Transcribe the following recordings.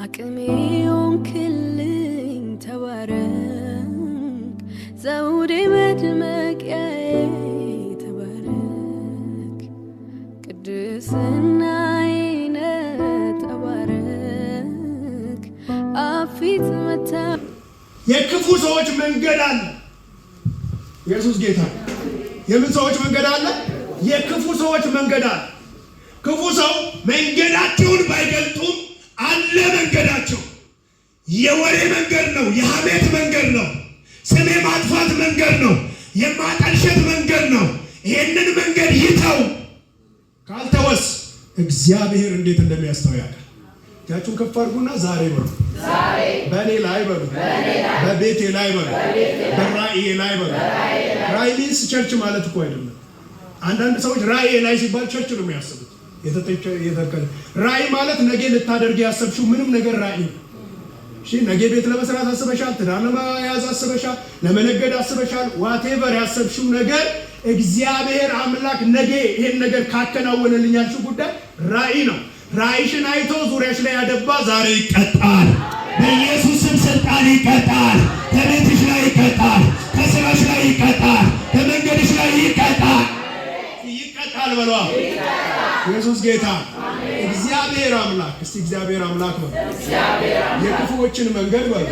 አቅሜ ሆንክልኝ ተባረክ ዘውዴ መድመቂያዬ ተባረክ ቅድስናዬ ተባረክ አፊት መታ የክፉ ሰዎች መንገድ አለ። ኢየሱስ ጌታ። የምን ሰዎች መንገድ አለ? የክፉ ሰዎች መንገድ አለ። ክፉ ሰው መንገዳቸውን ባይገልጡም አለ መንገዳቸው። የወሬ መንገድ ነው፣ የሐሜት መንገድ ነው፣ ስም የማጥፋት መንገድ ነው፣ የማጠልሸት መንገድ ነው። ይሄንን መንገድ ይተው። ካልተወስ እግዚአብሔር እንዴት እንደሚያስተው ያውቃል። እጃችሁን ከፍ አድርጉና ዛሬ በሉ፣ በእኔ ላይ በሉ፣ በቤቴ ላይ በሉ፣ በራእዬ ላይ በሉ። ራእይ ሚንስ ቸርች ማለት እኮ አይደለም። አንዳንድ ሰዎች ራእይ ላይ ሲባል ቸርች ነው የሚያስቡት። የተከለ ራእይ ማለት ነገ ልታደርግ ያሰብሽው ምንም ነገር ራእይ ነው። እሺ፣ ነገ ቤት ለመስራት አስበሻል፣ ትዳር ለመያዝ አስበሻል፣ ለመነገድ አስበሻል። ዋቴቨር ያሰብሽው ነገር እግዚአብሔር አምላክ ነገ ይሄን ነገር ካከናወነልኝ ያልሽው ጉዳይ ራእይ ነው። ራእይሽን አይቶ ዙሪያሽ ላይ ያደባ ዛሬ ይቀጣል። በኢየሱስ ስም ስልጣን ይቀጣል። ከቤትሽ ላይ ይቀጣል፣ ከስራሽ ላይ ይቀጣል፣ ከመንገድሽ ላይ ይቀጣል። ይቀጣል በሏ። ኢየሱስ ጌታ። እግዚአብሔር አምላክ፣ እስቲ እግዚአብሔር አምላክ በሉ። የክፉዎችን መንገድ በሉ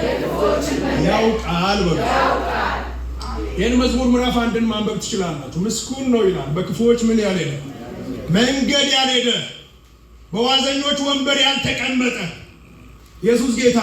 ያውቃል በሉ። ይህን መዝሙር ምዕራፍ 1ን ማንበብ ትችላላችሁ። ምስጉን ነው ይላል በክፉዎች ምን ያልሄደ መንገድ ያልሄደ በዋዘኞች ወንበር ያልተቀመጠ። ኢየሱስ ጌታ።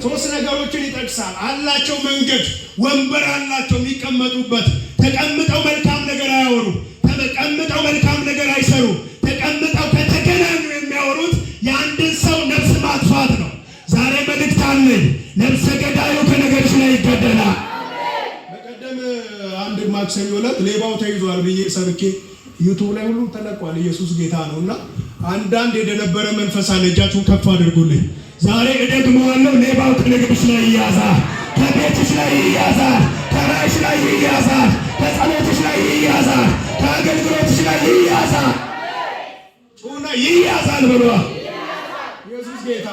ሶስት ነገሮችን ይጠቅሳል። አላቸው መንገድ፣ ወንበር አላቸው የሚቀመጡበት። ተቀምጠው መልካም ነገር አያወሩ፣ ተቀምጠው መልካም ነገር አይሰሩ። ተቀምጠው ከተገናኙ የሚያወሩት የአንድን ሰው ነፍስ ማጥፋት ነው። ዛሬ መልእክት አለኝ። ነፍሰ ገዳዩ ከነገርሽ ላይ ይገደላል። በቀደም አንድ ማክሰኞ ዕለት ሌባው ተይዟል ብዬ ሰብኬ ዩቱብ ላይ ሁሉ ተለቋል። ኢየሱስ ጌታ ነውና አንዳንድ የደነበረ መንፈስ አለ። እጃችሁን ከፍ አድርጉልኝ። ዛሬ እደግመዋለሁ። ሌባው ከነገርሽ ላይ ይያዛል፣ ከቤትሽ ላይ ይያዛል፣ ከራእይሽ ላይ ይያዛል፣ ከጸሎትሽ ላይ ይያዛል፣ ከአገልግሎትሽ ላይ ይያዛል። ጩና ይያዛል ብሎ ኢየሱስ ጌታ።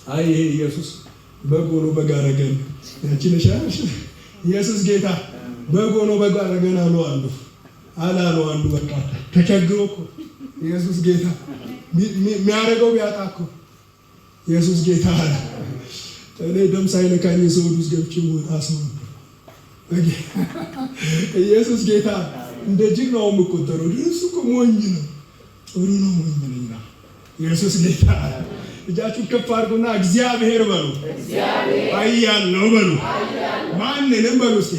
አይ ይሄ ኢየሱስ በጎኖ በጋረገን ያቺ ነሻሽ። ኢየሱስ ጌታ በጎኖ በጋረገን አሉ አንዱ በቃ ተቸግሮ እኮ ኢየሱስ ጌታ የሚያደርገው ቢያጣ እኮ ኢየሱስ ጌታ አለ። እኔ ደም ሳይነካኝ ሰው ውስጥ ገብቼ ወጣ ሰው ኢየሱስ ጌታ። እንደ ጅግ ነው የምቆጠረው። እሱ እኮ ሞኝ ነው። ጥሩ ነው ሞኝ ነኝና ኢየሱስ ጌታ። እጃችሁን ከፍ አድርጉና እግዚአብሔር በሉ። ኃያል ነው በሉ። ማንንም በሉ እስቲ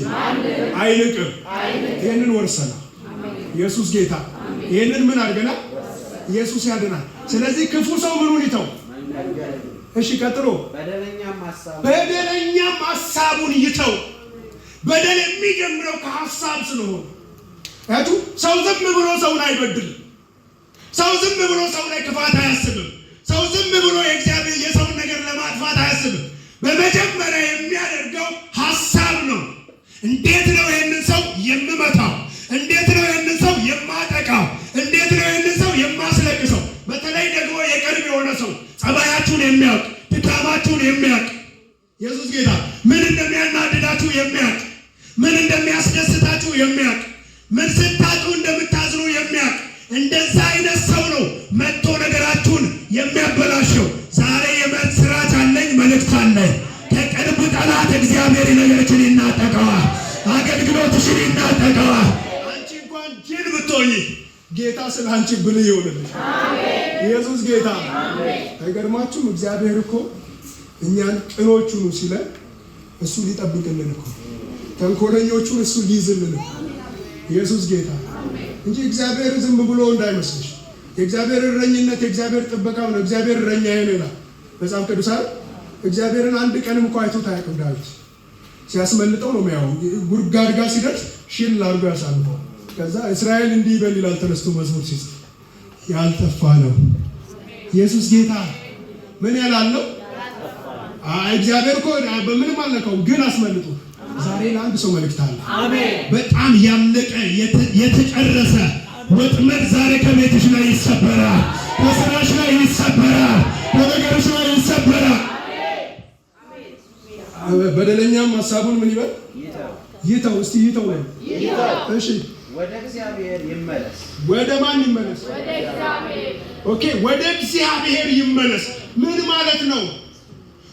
አይንቅም። ይሄንን ወርሰናል። ኢየሱስ ጌታ። ይሄንን ምን አድርገናል? ኢየሱስ ያድናል። ስለዚህ ክፉ ሰው ምኑን ይተው? እሺ ቀጥሎ በደለኛም ሐሳቡን ይተው። በደል የሚጀምረው ከሐሳብ ስለሆነ አቱ ሰው ዝም ብሎ ሰውን አይበድልም። ሰው ዝም ብሎ ሰው ላይ ክፋት አያስብም። ሰው ዝም ብሎ የእግዚአብሔር የሰውን ነገር ለማጥፋት አያስብም። በመጀመሪያ የሚያደርገው ሐሳብ ነው። እንዴት ነው ይህንን ሰው የምመታው? እንዴት ነው ይህንን ሰው የማጠቃው? እንዴት ነው ይህንን ሰው የማስለቅሰው? በተለይ ደግሞ የቅርብ የሆነ ሰው ጸባያችሁን የሚያውቅ፣ ድካማችሁን የሚያውቅ ኢየሱስ ጌታ፣ ምን እንደሚያናድዳችሁ የሚያውቅ፣ ምን እንደሚያስደስታችሁ የሚያውቅ፣ ምን ስታጡ እንደምታዝኑ የሚያውቅ እንደዛ አይነት ሰው ነው መጥቶ ነገራችሁን የሚያበላሸው። ዛሬ የመስራች አለኝ፣ መልእክት አለኝ። ከቅርብ ጠላት እግዚአብሔር ነገርችን ይናጠቀዋል፣ አገልግሎትሽን ይናጠቀዋል። አንቺ እንኳን ጅል ብትሆኚ ጌታ ስለ አንቺ ብልህ ይሆንልሽ። ኢየሱስ ጌታ። አይገርማችሁም? እግዚአብሔር እኮ እኛን ቅኖቹን ሲለን እሱ ሊጠብቅልን እኮ፣ ተንኮለኞቹን እሱ ሊይዝልን እኮ። ኢየሱስ ጌታ እንጂ እግዚአብሔር ዝም ብሎ እንዳይመስልሽ። የእግዚአብሔር እረኝነት የእግዚአብሔር ጥበቃ ነው። እግዚአብሔር እረኛዬ ነው ይላል መጽሐፍ ቅዱስ አይደል? እግዚአብሔርን አንድ ቀንም እንኳን አይቶት አያውቅም። ዳዊት ሲያስመልጠው ነው የሚያው ጉድጓድ ጋር ሲደርስ ሽል አድርጎ ያሳልፈው። ከዛ እስራኤል እንዲህ ይበል ይላል ተነስቶ መዝሙር ሲጽፍ፣ ያልጠፋ ነው ኢየሱስ ጌታ። ምን ያላለው እግዚአብሔር እኮ በምንም አልነካውም፣ ግን አስመልጦ። ዛሬ ለአንድ ሰው መልእክት አለ። አሜን። በጣም ያለቀ የተጨረሰ ወጥመድ ዛሬ ከቤትሽ ላይ ይሰበራል፣ በስራሽ ላይ ይሰበራል፣ በነገርሽ በደለኛም ሐሳቡን ምን ይበል? ይተው። እስቲ ይተው። እሺ ወደ እግዚአብሔር ይመለስ። ወደ ማን ይመለስ? ወደ እግዚአብሔር። ኦኬ፣ ወደ እግዚአብሔር ይመለስ። ምን ማለት ነው?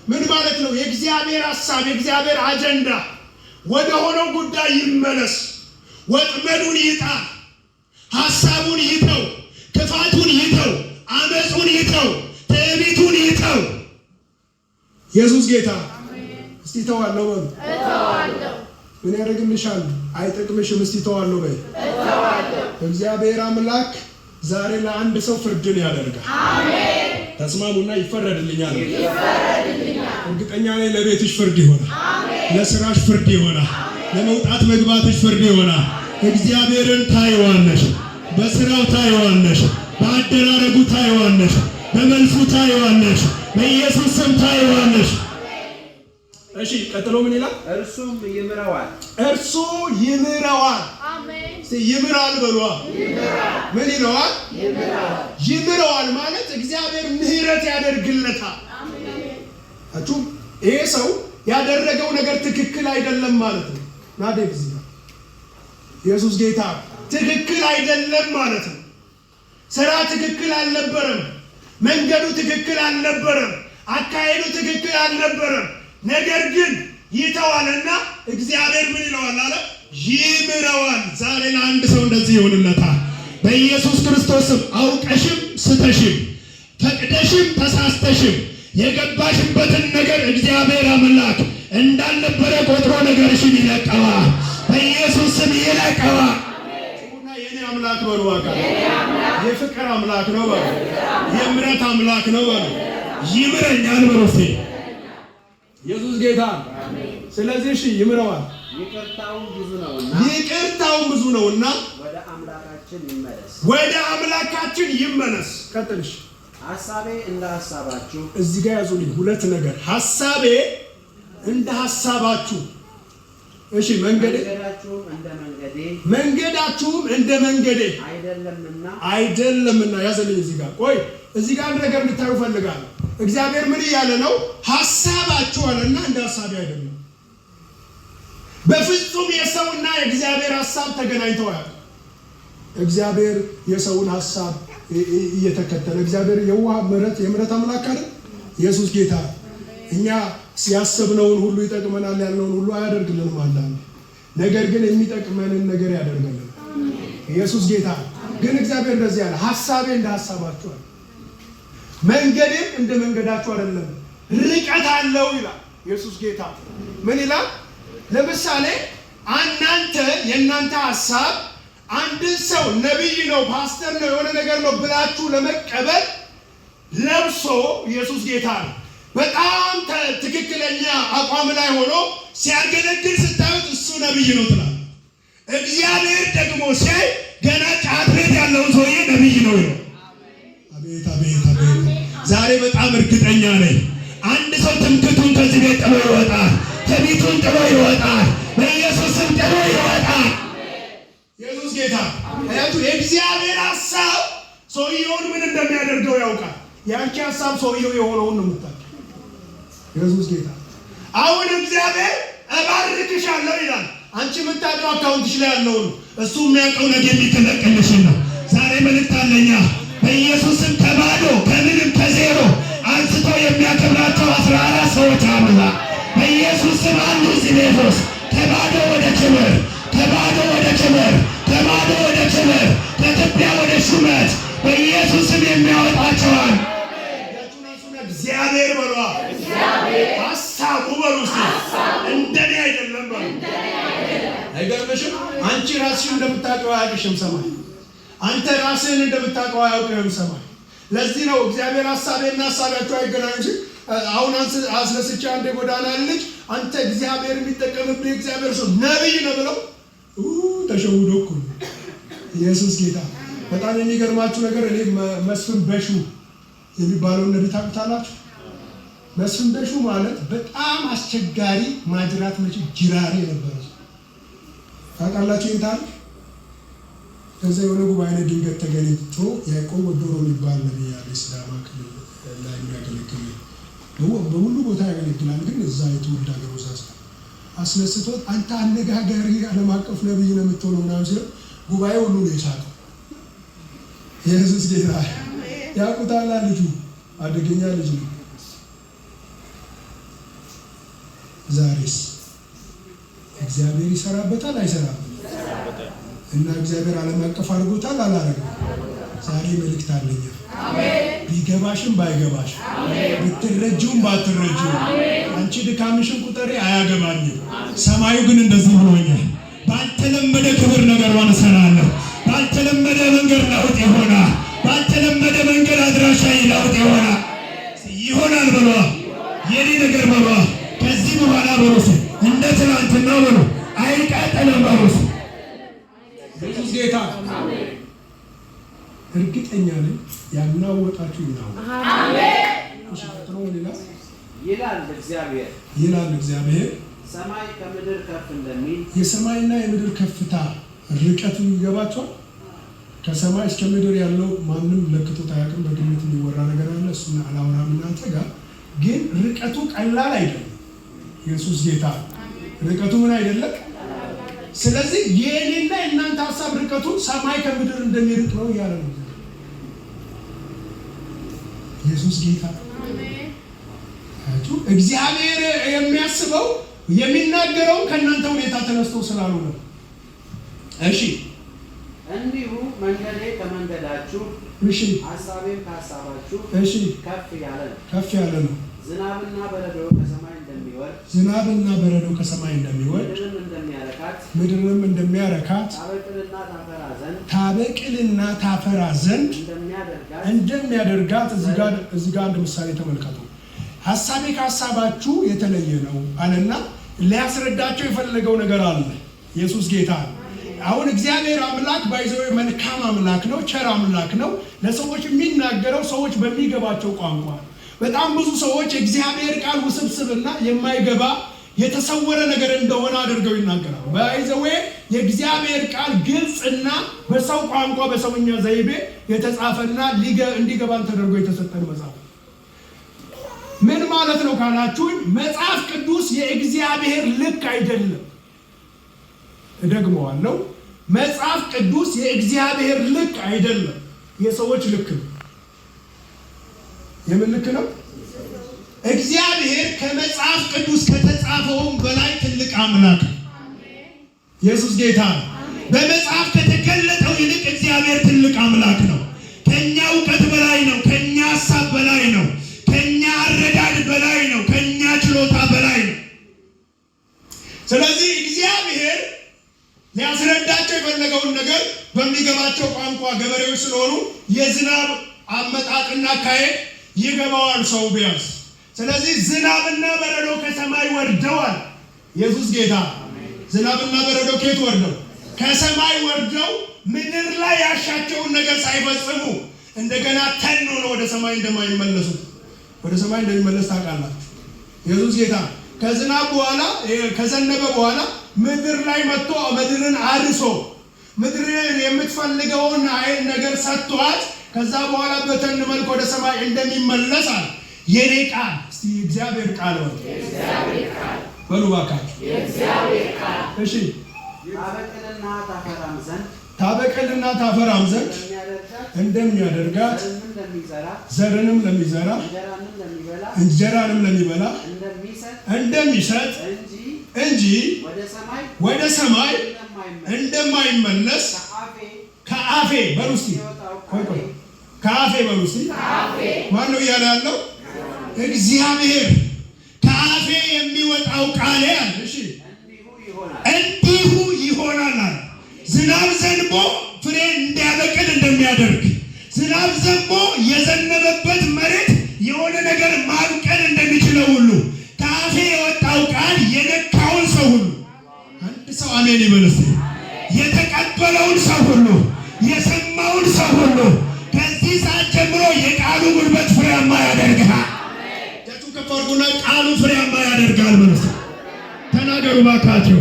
ምን ማለት ነው? የእግዚአብሔር ሐሳብ፣ የእግዚአብሔር አጀንዳ ወደ ሆነው ጉዳይ ይመለስ። ወጥመዱን ይጣል፣ ሐሳቡን ይተው፣ ክፋቱን ይተው፣ አመፁን ይተው፣ ትዕቢቱን ይተው። ኢየሱስ ጌታ። እስቲ ተዋለው በሉ። እተዋለሁ። ምን ያደርግልሻል? አይጠቅምሽም። እስቲ ተዋለው በይ። እተዋለሁ። እግዚአብሔር አምላክ ዛሬ ለአንድ ሰው ፍርድን ያደርጋል። አሜን። ተስማሙና ይፈረድልኛል። ይፈረድልኛል። እርግጠኛ ነኝ ለቤትሽ ፍርድ ይሆናል። ለስራሽ ፍርድ ይሆናል። ለመውጣት መግባትሽ ፍርድ ይሆናል። እግዚአብሔርን ታይዋለሽ። በስራው ታይዋለሽ። በአደራረጉ ታይዋለሽ። በመልሱ ታይዋለሽ። በኢየሱስ ስም ታይዋለሽ። እሺ ቀጥሎ ምን ይላል? እርሱም ይምረዋል። እርሱ ይምረዋል። አሜን። ይምራል በሏ። ምን ይለዋል? ይምራል። ይምረዋል ማለት እግዚአብሔር ምህረት ያደርግለታል። አቹ ይሄ ሰው ያደረገው ነገር ትክክል አይደለም ማለት ነው። ናዴቭ እዚህ ጋር ኢየሱስ ጌታ ትክክል አይደለም ማለት ነው። ስራ ትክክል አልነበረም። መንገዱ ትክክል አልነበረም። አካሄዱ ትክክል አልነበረም። ነገር ግን ይተዋልና እግዚአብሔር ምን ይለዋል አለ? ይምረዋል። ዛሬ ለአንድ ሰው እንደዚህ ይሆንለታል በኢየሱስ ክርስቶስም። አውቀሽም ስተሽም ፈቅደሽም ተሳስተሽም የገባሽበትን ነገር እግዚአብሔር አምላክ እንዳልነበረ ቆጥሮ ነገርሽን ይለቀዋል። በኢየሱስ ስም ይለቀዋል። እና የኔ አምላክ በሉ ዋጋ የፍቅር አምላክ ነው በሉ። የምሕረት አምላክ ነው በሉ። ይምረኛል በሉ። ኢየሱስ ጌታ። ስለዚህ እሺ ይምረዋል። ይቅርታውም ብዙ ነውና ወደ አምላካችን ይመለስ። ወደ አምላካችን ይመለስ። ቀጥልሽ። ሐሳቤ እንደ ሐሳባችሁ። እዚህ ጋር ያዙልኝ ሁለት ነገር። ሐሳቤ እንደ ሐሳባችሁ። እሺ መንገዳችሁም እንደ መንገዴ። መንገዳችሁም እንደ መንገዴ አይደለምና ያዘልኝ። እዚህ ጋር ቆይ፣ እዚህ ጋር አንድ ነገር እንድታዩ ፈልጋለሁ። እግዚአብሔር ምን እያለ ነው? ሐሳባችሁ አለና እንደ ሐሳቤ አይደለም። በፍጹም የሰውና የእግዚአብሔር ሐሳብ ተገናኝተው ያለ እግዚአብሔር የሰውን ሐሳብ እየተከተለ እግዚአብሔር የዋህ የምሕረት አምላክ አይደል? ኢየሱስ ጌታ። እኛ ያሰብነውን ሁሉ ይጠቅመናል ያልነውን ሁሉ አያደርግልንም አንዳንዴ። ነገር ግን የሚጠቅመንን ነገር ያደርግልናል። ኢየሱስ ጌታ። ግን እግዚአብሔር እንደዚህ ያለ ሐሳቤ እንደ ሐሳባችሁ አለ፣ መንገዴም እንደ መንገዳችሁ አይደለም፣ ርቀት አለው ይላል። ኢየሱስ ጌታ። ምን ይላል? ለምሳሌ የእናንተ ሐሳብ አንድን ሰው ነቢይ ነው፣ ፓስተር ነው፣ የሆነ ነገር ነው ብላችሁ ለመቀበል ለብሶ ኢየሱስ ጌታ ነው በጣም ትክክለኛ አቋም ላይ ሆኖ ሲያገለግል ስታዩት እሱ ነቢይ ነው ትላል። እግዚአብሔር ደግሞ ሲያይ ገና ጫት ቤት ያለውን ሰውዬ ነቢይ ነው ይለው። አቤት አቤት አቤት! ዛሬ በጣም እርግጠኛ ነኝ አንድ ሰው ትምክቱን ከዚህ ቤት ጥሎ ይወጣል። ትዕቢቱን ጥሎ ይወጣል። በኢየሱስም ጥሎ ይወጣል። ኢየሱስ ጌታ። የእግዚአብሔር ሐሳብ ሰውየውን ምን እንደሚያደርገው ያውቃል። ያንቺ ሐሳብ ሰውየው የሆነውን ነው የምታውቂው። ኢየሱስ ጌታ። አሁን እግዚአብሔር እባርክሻለሁ ይላል። አንቺ የምታውቀው አካውንትሽ ላይ ያለውን እሱ የሚያውቀው ነገር የሚከለቅልሽን ነው። ዛሬ መልእክት አለኛ። በኢየሱስም ከባዶ ከምንም ከዜሮ አንስቶ የሚያከብራቸው 14 ሰዎች አሉ። በኢየሱስ ስም አሉ እዚህ ቤት ውስጥ ከባዶ ወደ ክብር፣ ከባዶ ወደ ክብር፣ ከባዶ ወደ ክብር፣ ከትቢያ ወደ ሹመት በኢየሱስ ስም የሚያወጣቸዋል። እግዚአብሔር በሏ። ሐሳቡ በሉ እንደኔ አይደለም በሉ። አይገርምሽም? አንቺ ራስሽን እንደምታውቀው አያውቅሽም ሰማይ። አንተ ራስህን እንደምታውቀው አያውቅህም ሰማይ። ለዚህ ነው እግዚአብሔር ሐሳቤና ሐሳባችሁ አይገናኙ ሲል አሁን አስነስቼ አንድ ጎዳና ልጅ አንተ እግዚአብሔር የሚጠቀምብህ እግዚአብሔር ሰው ነቢይ ነው ብለው ተሸውዶ እኮ ኢየሱስ ጌታ። በጣም የሚገርማችሁ ነገር እኔ መስፍን በሹ የሚባለውን ነቢይ ታውቁታላችሁ? መስፍን በሹ ማለት በጣም አስቸጋሪ ማጅራት መጪ ጅራሬ ነበር። ታውቃላችሁ ይሄን ታሪክ? ከዛ የሆነ ጉባኤ ላይ ድንገት ተገኝቶ ያዕቆብ ወዶሮ የሚባል ነቢይ ያለ ሲዳማ ክልል ላይ የሚያገለግል በሙሉ ቦታ ያገለግላል። ግን እዛ የትውልድ ሀገሩ አስነስቶት አንተ አነጋጋሪ ዓለም አቀፍ ነብይ ነው የምትሆነው ምናምን ሲለው ጉባኤ ሁሉ ነው የሳቀው። ኢየሱስ ጌታ ያውቁታል። ልጁ አደገኛ ልጅ ነው። ዛሬስ እግዚአብሔር ይሰራበታል አይሰራበትም? እና እግዚአብሔር ዓለም አቀፍ አድርጎታል አላረገም? ዛሬ መልእክት አለኝ። ቢገባሽም ባይገባሽም ብትረጂውም ባትረጂውም አንቺ ድካምሽን ቁጠሪ አያገባኝም። ሰማዩ ግን እንደዚህ ብሎኛል። ባልተለመደ ክብር ነገሯን እሰራለሁ። ባልተለመደ መንገድ ለውጥ ይሆናል። ባልተለመደ መንገድ አድራሻ ለውጥ ይሆናል በሏ። የኔ ነገር በሏ። ከዚህ በኋላ በሩስ እንደ ትናንትና በሉ አይቀጥልም በሩስ። ኢየሱስ ጌታ እርግጠኛ ነኝ ያናወጣችሁ ይናወጣ። አሜን ይላል እግዚአብሔር። ሰማይ ከምድር ከፍ እንደሚል የሰማይና የምድር ከፍታ ርቀቱ ይገባችኋል? ከሰማይ እስከ ምድር ያለው ማንም ለክቶት አያውቅም። በግምት የሚወራ ነገር አለ። እሱን አላወራም እናንተ ጋር። ግን ርቀቱ ቀላል አይደለም። ኢየሱስ ጌታ ርቀቱ ምን አይደለም። ስለዚህ የኔና የእናንተ ሐሳብ ርቀቱ ሰማይ ከምድር እንደሚርቅ ነው እያለ ነው ኢየሱስ ጌታ። እግዚአብሔር የሚያስበው የሚናገረው ከእናንተ ሁኔታ ተነስቶ ስላልሆነ። እሺ እንዲሁ መንገዴ ከመንገዳችሁ እሺ ሐሳቤም ከሐሳባችሁ እሺ ከፍ ያለ ነው። ዝናብና በረዶ ከሰማይ እንደሚወርድ ምድርንም እንደሚያረካት ታበቅልና ታፈራ ዘንድ እንደሚያደርጋት እዚህ ጋር አንድ ምሳሌ ተመልከቱ። ሐሳቤ ከሐሳባችሁ የተለየ ነው አለና ሊያስረዳቸው የፈለገው ነገር አለ። ኢየሱስ ጌታ ነው። አሁን እግዚአብሔር አምላክ ባይዘው መልካም አምላክ ነው፣ ቸር አምላክ ነው። ለሰዎች የሚናገረው ሰዎች በሚገባቸው ቋንቋ። በጣም ብዙ ሰዎች የእግዚአብሔር ቃል ውስብስብና የማይገባ የተሰወረ ነገር እንደሆነ አድርገው ይናገራሉ። ባይዘው የእግዚአብሔር ቃል ግልጽና በሰው ቋንቋ በሰውኛ ዘይቤ የተጻፈና እንዲገባን ተደርጎ የተሰጠን መጽሐፍ። ምን ማለት ነው ካላችሁኝ፣ መጽሐፍ ቅዱስ የእግዚአብሔር ልክ አይደለም። እደግመዋለሁ፣ መጽሐፍ ቅዱስ የእግዚአብሔር ልክ አይደለም፣ የሰዎች ልክ ነው። የምን ልክ ነው? እግዚአብሔር ከመጽሐፍ ቅዱስ ከተጻፈውም በላይ ትልቅ አምላክ ነው። ኢየሱስ ጌታ ነው። በመጽሐፍ ከተገለጠው ይልቅ እግዚአብሔር ትልቅ አምላክ ነው። ከኛ እውቀት በላይ ነው። ከኛ ሐሳብ በላይ ነው። ከኛ አረዳድ በላይ ነው። ከኛ ችሎታ በላይ ነው። ስለዚህ እግዚአብሔር ሊያስረዳቸው የፈለገውን ነገር በሚገባቸው ቋንቋ ገበሬዎች ስለሆኑ የዝናብ አመጣጥና አካሄድ ይገባዋል ሰው ቢያንስ። ስለዚህ ዝናብና በረዶ ከሰማይ ወርደዋል። ኢየሱስ ጌታ። ዝናብና በረዶ ከየት ወርደው? ከሰማይ ወርደው ምድር ላይ ያሻቸውን ነገር ሳይፈጽሙ እንደገና ተኖ ነው ወደ ሰማይ እንደማይመለሱ። ወደ ሰማይ እንደሚመለስ ታውቃላችሁ። ኢየሱስ ጌታ። ከዝናብ በኋላ ከዘነበ በኋላ ምድር ላይ መጥቶ ምድርን አርሶ ምድርን የምትፈልገውን አይን ነገር ሰጥቷት ከዛ በኋላ በተን መልክ ወደ ሰማይ እንደሚመለስ አለ። የኔ ቃል እስቲ እግዚአብሔር ቃል ነው። እግዚአብሔር ቃል በሉ ባካችሁ። እግዚአብሔር ቃል እሺ። ታበቅልና ታፈራም ዘንድ እንደሚያደርጋት ዘርንም ለሚዘራ እንጀራንም ለሚበላ እንደሚሰጥ እንጂ ወደ ሰማይ እንደማይመለስ ከአፌ በሉ እስቲ ከአፌ በሉ እስቲ ማን ነው እያለ ያለው? እግዚአብሔር። ከአፌ የሚወጣው ቃል ያለ እሺ እንዲሁ ይሆናል። ዝናብ ዘንቦ ፍሬ እንዲያበቅል እንደሚያደርግ ዝናብ ዘንቦ የዘነበበት መሬት የሆነ ነገር ማብቀል እንደሚችለው ሁሉ ከአፌ የወጣው ቃል የነካውን ሰው ሁሉ አንድ ሰው አሜን ይበል እስቲ። የተቀበለውን ሰው ሁሉ የሰማውን ሰው ሁሉ ከዚህ ሰዓት ጀምሮ የቃሉ ጉልበት ፍሬያማ ያደርጋል። ከፈርጉና ቃሉ ፍሬያማ ያደርጋል። ማለት ተናገሩ ባካችሁ።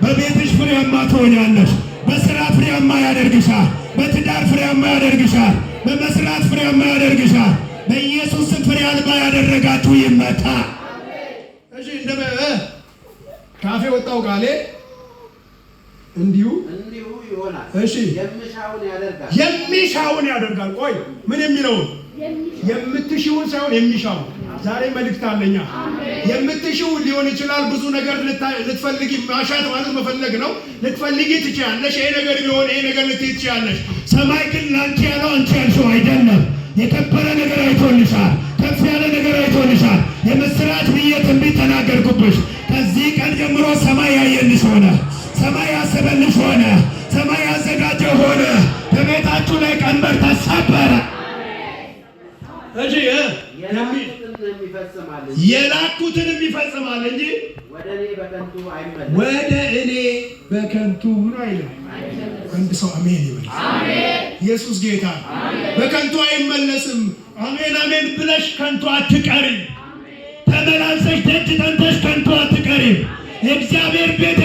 በቤትሽ ፍሬያማ ትሆኛለሽ። በስራ ፍሬያማ ያደርግሻል። በትዳር ፍሬያማ ያደርግሻል። በመስራት ፍሬያማ ያደርግሻል። በኢየሱስ ስም ፍሬ አልባ ያደረጋችሁ ይመታ። እሺ ካፌ ወጣው ቃሌ እንዲሁ ይሆናል። እሺ የሚሻውን ያደርጋል። ቆይ ምን የሚለውን የምትሽውን ሳይሆን የሚሻውን። ዛሬ መልእክት አለኛ። የምትሽው ሊሆን ይችላል። ብዙ ነገር ልትፈልጊ ማሻት ማለት መፈለግ ነው። ልትፈልጊ ትችያለሽ። ይሄ ነገር ቢሆን ይሄ ነገር ልትይ ትችያለሽ። ሰማይ ግን ላንቺ ያለው አንቺ ያልሽው አይደለም። የከበረ ነገር አይቶልሻል። ከፍ ያለ ነገር አይቶልሻል። የምስራች ብዬ ትንቢት ተናገርኩብሽ። ከዚህ ቀን ጀምሮ ሰማይ ያየልሽ ሆነ። ሰማይ ያሰበልሽ ሆነ። ሰማይ ያዘጋጀ ሆነ። በቤታችሁ ላይ ቀንበር ተሰበረ። እሺ የላኩትን ይፈጽማል እንጂ ወደ እኔ በከንቱ ነው አይልም። አንድ ሰው አሜን ይበል። ኢየሱስ ጌታ በከንቱ አይመለስም። አሜን አሜን ብለሽ ከንቱ አትቀሪም። ተመላልሰሽ ደጅ ጠንተሽ ከንቱ አትቀሪም። የእግዚአብሔር ቤት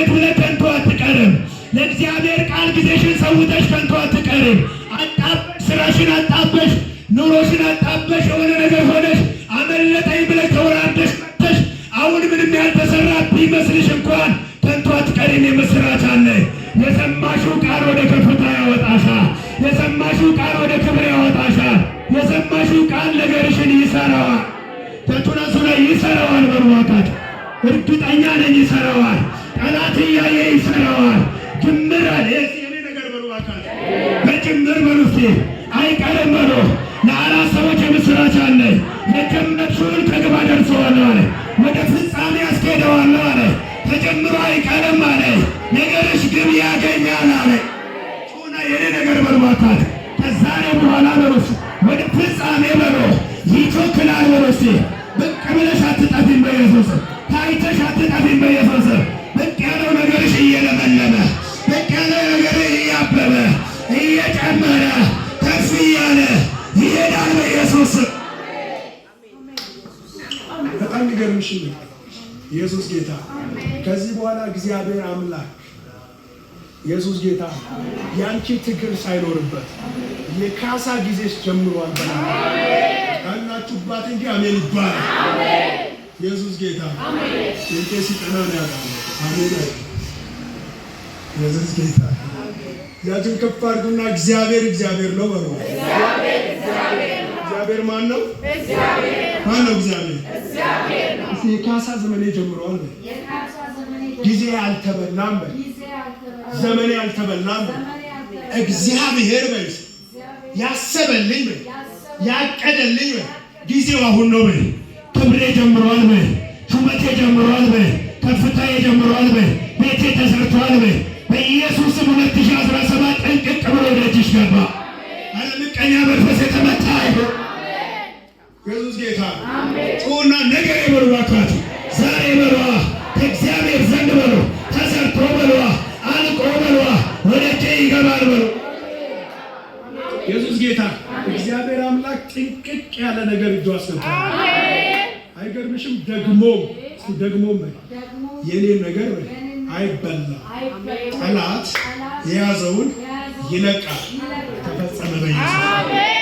ብለሽ ከንቱ አትቀርም። ለእግዚአብሔር ቃል ጊዜሽን ሰውተሽ ከንቱ አትቀርም። አጣበሽ ስራሽን አጣበሽ ኑሮሽን አጣበሽ የሆነ ነገር ሆነሽ አመለጠኝ ብለሽ ተወራርደሽ መጥተሽ አሁን ምንም ያልተሰራ ቢመስልሽ እንኳን ከንቱ አትቀሪም። የምስራች አለ። የሰማሽው ቃል ወደ ከፍታ ያወጣሻል። የሰማሽው ቃል ወደ ክብር ያወጣሻል። የሰማሽው ቃል ነገርሽን ይሰራዋል። ተቱናሱ ላይ ይሰራዋል። በርዋካት እርግጠኛ ነኝ ይሰራዋል። ጠላት እያየ ይሰራዋል። ጅምር አለ የኔ ነገር በርዋካት በጅምር በሩስቴ አይቀርም በሎ ለአራት ሰዎች የምስራች አለ። የጀመርሽውን ከግብ አደርሰዋለሁ አለ። ወደ ፍጻሜ አስኬደዋለሁ አለ። ተጀምሮ አይቀርም አለ። ነገርሽ ግብ ያገኛል አለ። ጩና የኔ ነገር በርባካት ከዛሬ በኋላ በሩስ ወደ ፍጻሜ በሎ ይቾክላል። በሩስ ብቅ ብለሽ አትጠፊም በኢየሱስ ታይተሽ አትጠፊም በኢየሱስ ብቅ ያለው ነገርሽ እየለመለመ ብቅ ያለው ነገር እያበበ እየጨመረ ከፍ እያለ ይሄዳል በኢየሱስ። በጣም ይገርምሽ ኢየሱስ ጌታ። ከዚህ በኋላ እግዚአብሔር አምላክ ኢየሱስ ጌታ ያንቺ ትግል ሳይኖርበት የካሳ ጊዜሽ ጀምሯል። ካላችሁባት እንጂ አሜን ይባላል። ኢየሱስ ጌታ እንዴ ሲጠና ነው ያለው። አሜን ኢየሱስ ጌታ። ያችን ከፍ አድርጉና እግዚአብሔር ነው በሉ። እግዚአብሔር ማን ነው? ማን ነው? እግዚአብሔር ነው። የካሳ ዘመኔ ጀምሯል። ጊዜ አልተበላም። ዘመኔ አልተበላም። እግዚአብሔር በይ ያሰበልኝ በይ ያቀደልኝ በይ ጊዜው አሁን ነው በይ። ክብሬ ጀምሯል በይ። ሹመቴ ጀምሯል በይ። ከፍታዬ ጀምሯል በይ። ቤቴ ተሰርቷል በይ። በኢየሱስም 2017 ጥንቅቅ ብሎ ወደጅሽ ገባ። አለ ምቀኛ መንፈስ የተመታ ይሁን። ኢየሱስ ጌታ ጩና ነገር ይበርባካት ዛሬ በሏ። ከእግዚአብሔር ዘንድ በሉ ተሰርቶ በሏ። አልቆ በሏ። ወደጄ ይገባል በሉ። ኢየሱስ ጌታ እግዚአብሔር አምላክ ጥንቅቅ ያለ ነገር እጁ አስገባል። አይገርምሽም? ደግሞ የኔን ነገር አይበላም። ጠላት የያዘውን ይለቃል። ተፈጸመ በኢየሱስ